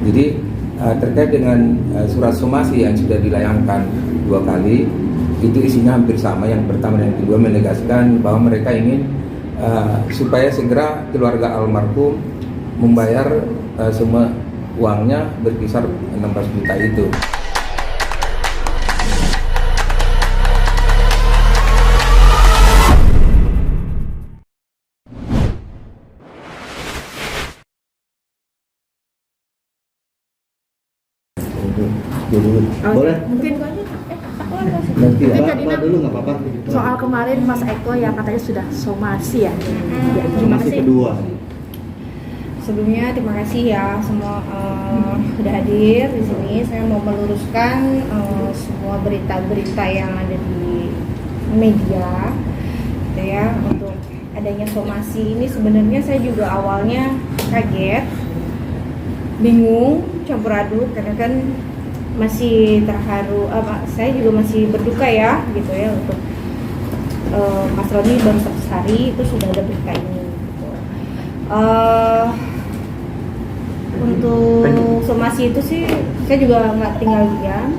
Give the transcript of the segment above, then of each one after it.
Jadi terkait dengan surat somasi yang sudah dilayangkan 2 kali, itu isinya hampir sama. Yang pertama dan yang kedua menegaskan bahwa mereka ingin supaya segera keluarga almarhum membayar semua uangnya berkisar 16 juta itu. Boleh? Mungkin Nanti ya, Mungkin Pak dulu nggak apa-apa. soal kemarin Mas Eko yang katanya sudah somasi ya. Ya, terima Masih kasih. kedua. Sebelumnya terima kasih ya semua sudah hadir di sini. Saya mau meluruskan semua berita-berita yang ada di media, gitu ya. Untuk adanya somasi ini sebenarnya saya juga awalnya kaget, bingung, campur aduk karena kan masih terharu. Saya juga masih berduka ya, gitu ya untuk Mas Roni baru 100 hari itu sudah ada berita ini. Gitu. Untuk somasi itu sih saya juga nggak tinggal diam,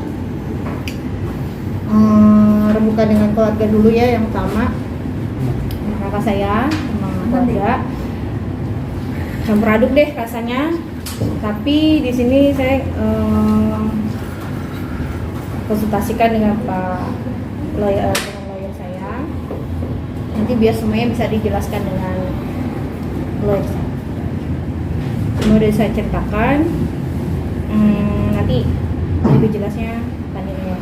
rembukan dengan keluarga dulu ya yang utama, kakak saya sama keluarga, campur aduk deh rasanya. Tapi di sini saya konsultasikan dengan Pak lawyer, saya. Nanti biar semuanya bisa dijelaskan dengan lawyer saya. Semua udah saya ceritakan. Nanti lebih jelasnya tanya.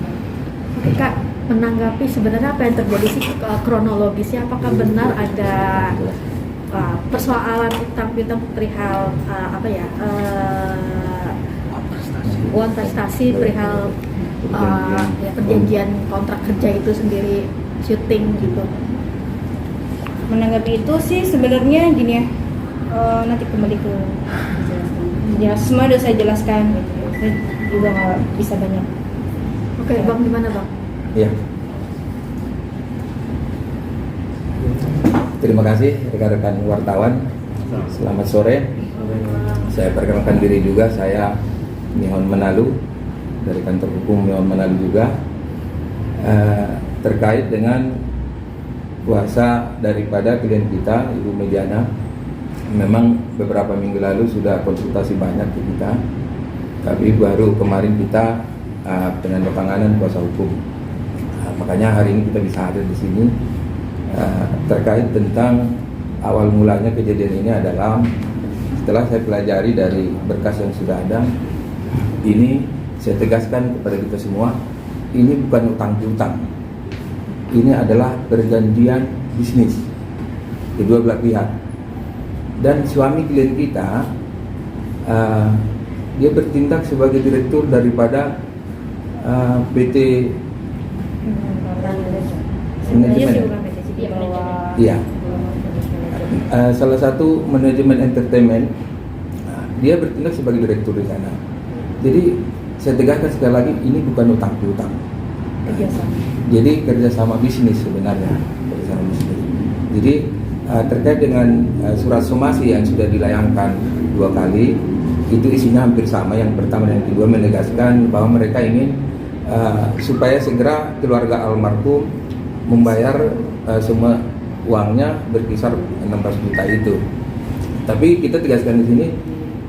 Oke Kak, menanggapi sebenarnya apa yang terjadi sih kronologisnya? Apakah benar ada persoalan utang piutang perihal uang prestasi perihal perjanjian kontrak kerja itu sendiri, syuting gitu? Menanggapi itu sih sebenarnya gini ya, nanti kembali ke ya semua udah saya jelaskan gitu ya. Saya juga nggak bisa banyak. Oke, Bang, gimana Bang? Ya. Terima kasih rekan-rekan wartawan. Selamat sore. Saya perkenalkan diri juga, saya Nihon Manalu dari kantor hukum Nihon Manalu juga. Terkait dengan kuasa daripada klien kita, Ibu Mediana, memang beberapa minggu lalu sudah konsultasi banyak ke kita, tapi baru kemarin kita penandatanganan kuasa hukum. Makanya hari ini kita bisa hadir di sini. Terkait tentang awal mulanya kejadian ini adalah setelah saya pelajari dari berkas yang sudah ada, ini saya tegaskan kepada kita semua, ini bukan utang piutang, ini adalah perjanjian bisnis kedua belah pihak. Dan suami klien kita dia bertindak sebagai direktur daripada PT manajemen. Iya. Salah satu manajemen entertainment, dia bertindak sebagai direktur di sana. Jadi saya tegaskan sekali lagi, ini bukan utang piutang. Jadi kerjasama bisnis sebenarnya, kerjasama bisnis. Jadi terkait dengan surat somasi yang sudah dilayangkan 2 kali, itu isinya hampir sama. Yang pertama dan yang kedua menegaskan bahwa mereka ingin supaya segera keluarga almarhum membayar semua uangnya berkisar 16 juta itu. Tapi kita tegaskan di sini,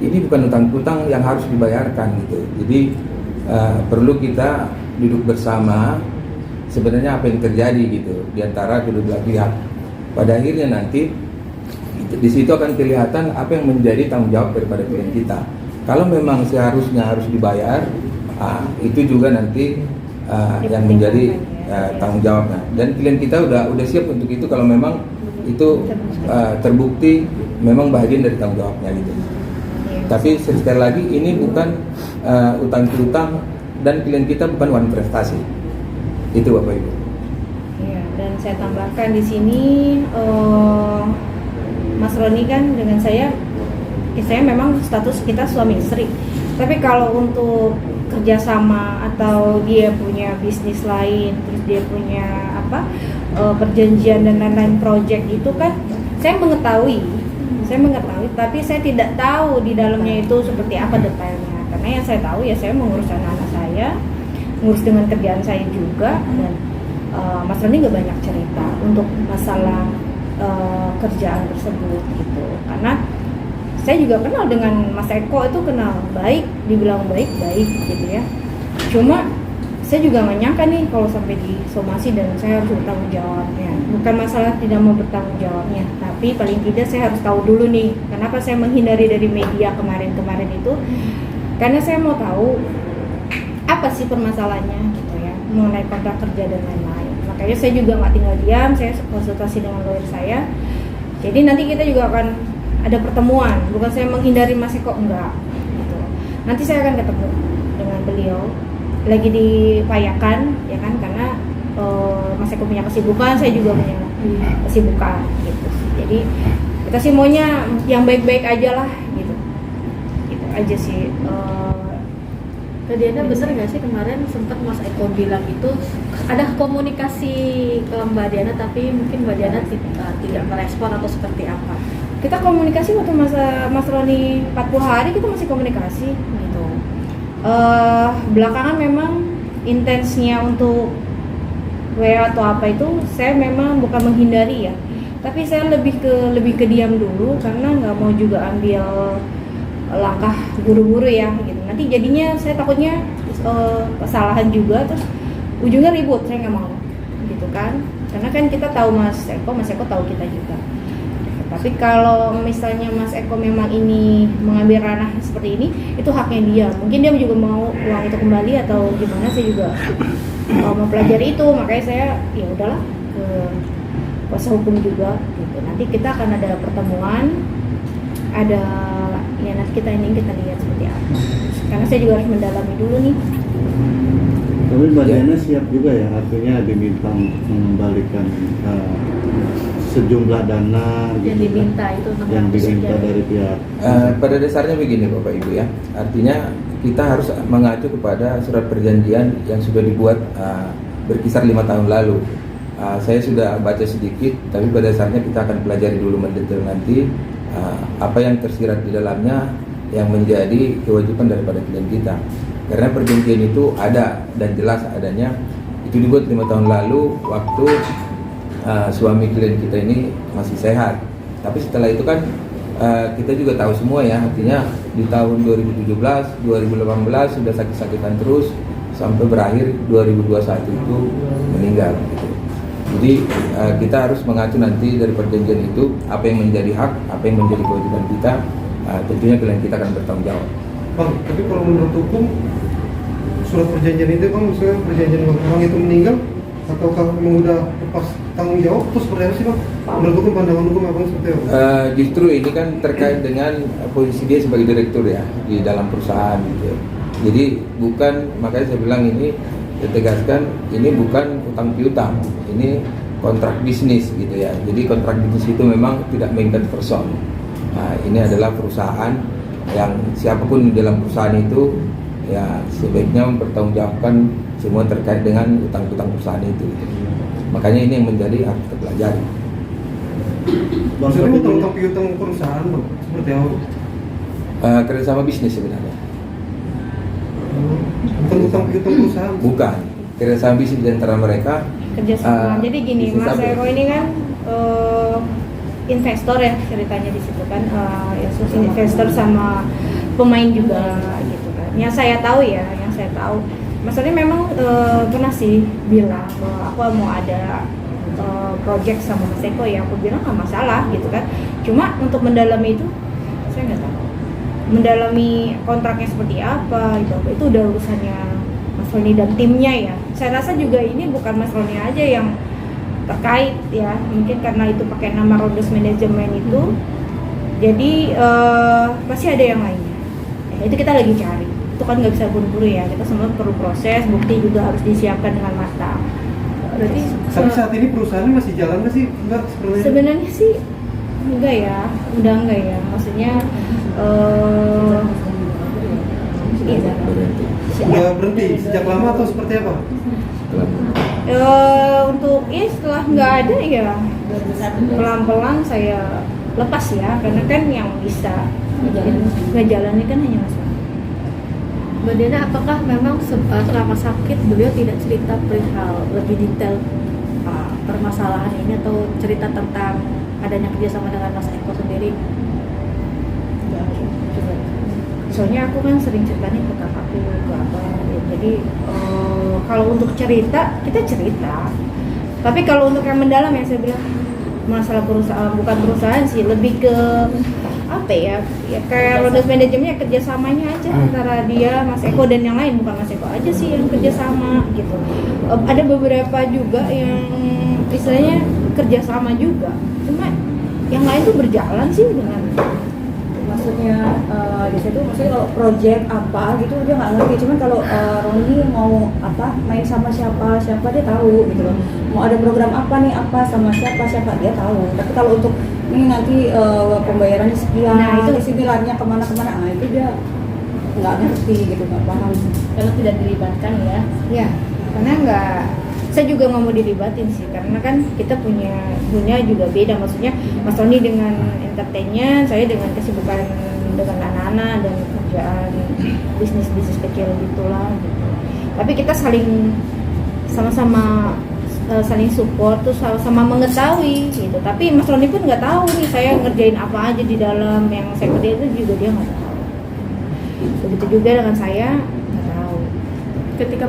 ini bukan utang piutang yang harus dibayarkan gitu. Jadi perlu kita duduk bersama sebenarnya apa yang terjadi gitu di antara kedua belah pihak. Pada akhirnya nanti di situ akan kelihatan apa yang menjadi tanggung jawab daripada klien kita. Kalau memang seharusnya harus dibayar, itu juga nanti yang menjadi tanggung jawabnya. Dan klien kita udah siap untuk itu kalau memang itu terbukti memang bagian dari tanggung jawabnya gitu. Tapi sekali lagi ini bukan utang piutang dan klien kita bukan wanita prestasi. Itu Bapak Ibu. Iya, dan saya tambahkan di sini Mas Roni kan dengan saya memang status kita suami istri. Tapi kalau untuk kerjasama atau dia punya bisnis lain, terus dia punya perjanjian dan lain-lain project itu kan saya mengetahui, tapi saya tidak tahu di dalamnya itu seperti apa detailnya. yang saya tahu ya saya mengurus anak-anak saya, ngurus dengan kerjaan saya juga, dan Mas Roni nggak banyak cerita untuk masalah kerjaan tersebut gitu, karena saya juga kenal dengan Mas Eko, itu kenal baik, dibilang baik gitu ya. Cuma saya juga nggak nyangka nih kalau sampai disomasi dan saya harus bertanggung jawabnya. Bukan masalah tidak mau bertanggung jawabnya, tapi paling tidak saya harus tahu dulu nih kenapa saya menghindari dari media kemarin itu, karena saya mau tahu apa sih permasalahannya gitu ya, mengenai kontrak kerja dan lain-lain. Makanya saya juga nggak tinggal diam, saya konsultasi dengan lawyer saya. Jadi nanti kita juga akan ada pertemuan, bukan saya menghindari Mas Eko, enggak gitu. Nanti saya akan ketemu dengan beliau lagi diupayakan ya kan, karena Mas Eko punya kesibukan, saya juga punya kesibukan gitu. Jadi kita sih maunya yang baik-baik aja lah gitu. Itu aja sih. Kak Diana, bener nggak sih kemarin sempat Mas Eko bilang itu ada komunikasi ke Mbak Diana, tapi mungkin Mbak Diana tidak merespon atau seperti apa? Kita komunikasi waktu Mas Roni 40 hari kita masih komunikasi gitu. Belakangan memang intensnya untuk WA atau apa itu saya memang bukan menghindari ya, tapi saya lebih ke diam dulu karena nggak mau juga ambil langkah buru-buru ya gitu. Nanti jadinya saya takutnya kesalahan juga, terus ujungnya ribut, saya nggak mau gitu kan, karena kan kita tahu Mas Eko tahu kita juga. Tapi kalau misalnya Mas Eko memang ini mengambil ranah seperti ini, itu haknya dia. Mungkin dia juga mau uang itu kembali atau gimana, saya juga mau pelajari itu. Makanya saya ya udahlah ke kuasa hukum juga gitu. Nanti kita akan ada pertemuan, ada ya nanti kita lihat seperti apa. Karena saya juga harus mendalami dulu nih. Tapi Mbak Diana siap juga ya, artinya diminta untuk mengembalikan sejumlah dana yang gitu, diminta itu yang diminta dari pihak. Pada dasarnya begini Bapak Ibu ya, artinya kita harus mengacu kepada surat perjanjian yang sudah dibuat berkisar 5 tahun lalu. Saya sudah baca sedikit, tapi pada dasarnya kita akan pelajari dulu mendetail nanti apa yang tersirat di dalamnya yang menjadi kewajiban daripada klien kita. Karena perjanjian itu ada dan jelas adanya, itu dibuat 5 tahun lalu waktu suami klien kita ini masih sehat. Tapi setelah itu kan kita juga tahu semua ya, artinya di tahun 2017, 2018 sudah sakit-sakitan terus sampai berakhir 2021 itu meninggal gitu. Jadi kita harus mengacu nanti dari perjanjian itu apa yang menjadi hak, apa yang menjadi kewajiban kita, tentunya klien kita akan bertanggung jawab. Bang, tapi kalau menurut hukum surat perjanjian itu Bang, misalnya perjanjian orang itu meninggal ataukah memang udah lepas tanggung jawab, terus seperti apa sih Bang? Menurut hukum, pandangan hukum Abang seperti apa? Justru ini kan terkait dengan posisi dia sebagai direktur ya di dalam perusahaan gitu. Jadi bukan, makanya saya bilang ini saya tegaskan, ini bukan utang piutang, ini kontrak bisnis gitu ya. Jadi kontrak bisnis itu memang tidak mengikat person. Nah, ini adalah perusahaan yang siapapun di dalam perusahaan itu ya sebaiknya mempertanggungjawabkan semua terkait dengan utang-utang perusahaan itu. Makanya ini yang menjadi harus terpelajari. Maksudnya utang piutang perusahaan Bang, seperti apa? Kerjasama bisnis sebenarnya. Bukan utang piutang perusahaan. Bukan, kerjasama bisnis di antara mereka. Kerjasama. Jadi gini, bisnis Mas apa? Eko ini kan investor ya ceritanya di situ kan, investor sama pemain juga gitu kan. Yang saya tahu ya, maksudnya memang pernah sih bilang bahwa aku mau ada project sama Mas Eko, ya aku bilang nggak masalah gitu kan. Cuma untuk mendalami itu saya nggak tahu. Mendalami kontraknya seperti apa itu udah urusannya Mas Roni dan timnya ya. Saya rasa juga ini bukan Mas Roni aja yang terkait ya, mungkin karena itu pakai nama Rodos Manajemen itu, jadi pasti ada yang lainnya ya, itu kita lagi cari, itu kan nggak bisa buru-buru ya, kita semua perlu proses, bukti juga harus disiapkan dengan matang. Berarti Tapi saat ini perusahaannya masih jalan nggak sih? Enggak sebenarnya? Sebenarnya sih enggak ya, udah enggak ya, maksudnya Udah berhenti sejak lama atau seperti apa? Untuk setelah nggak ada ya pelan-pelan saya lepas ya, karena kan yang bisa ngejalannya kan hanya Mas Roni. Mbak Diana, apakah memang selama sakit beliau tidak cerita perihal lebih detail permasalahan ini atau cerita tentang adanya kerjasama dengan Mas Eko sendiri? Ya, coba. Soalnya aku kan sering ceritanya ke kakakku ke apa ya. Jadi kalau untuk cerita kita cerita, tapi kalau untuk yang mendalam yang saya bilang masalah perusahaan, bukan perusahaan sih, lebih ke apa ya kayak Rodas manajemennya kerjasamanya aja antara dia, Mas Eko dan yang lain, bukan Mas Eko aja sih yang kerjasama gitu. Ada beberapa juga yang istilahnya kerjasama juga, cuma yang lain tuh berjalan sih dengan maksudnya di situ maksudnya kalau project apa gitu dia nggak ngerti, cuman kalau Roni mau apa main sama siapa dia tahu gitu loh, mau ada program apa nih apa sama siapa dia tahu, tapi kalau untuk ini nanti pembayarannya sekian, Nah, itu sisirannya kemana itu dia nggak ngerti gitu, nggak paham. karena tidak dilibatkan ya. ya karena nggak, saya juga nggak mau dilibatin sih karena kan kita punya juga beda, maksudnya Mas Tony dengan entertainnya, saya dengan kesibukan dengan anak-anak dan kerjaan bisnis kecil gitulah gitu. Tapi kita sama-sama saling support tuh, sama mengetahui gitu. Tapi Mas Roni pun nggak tahu nih saya ngerjain apa aja di dalam yang saya kerjain itu juga dia nggak tahu. Begitu juga dengan saya nggak tahu. Ketika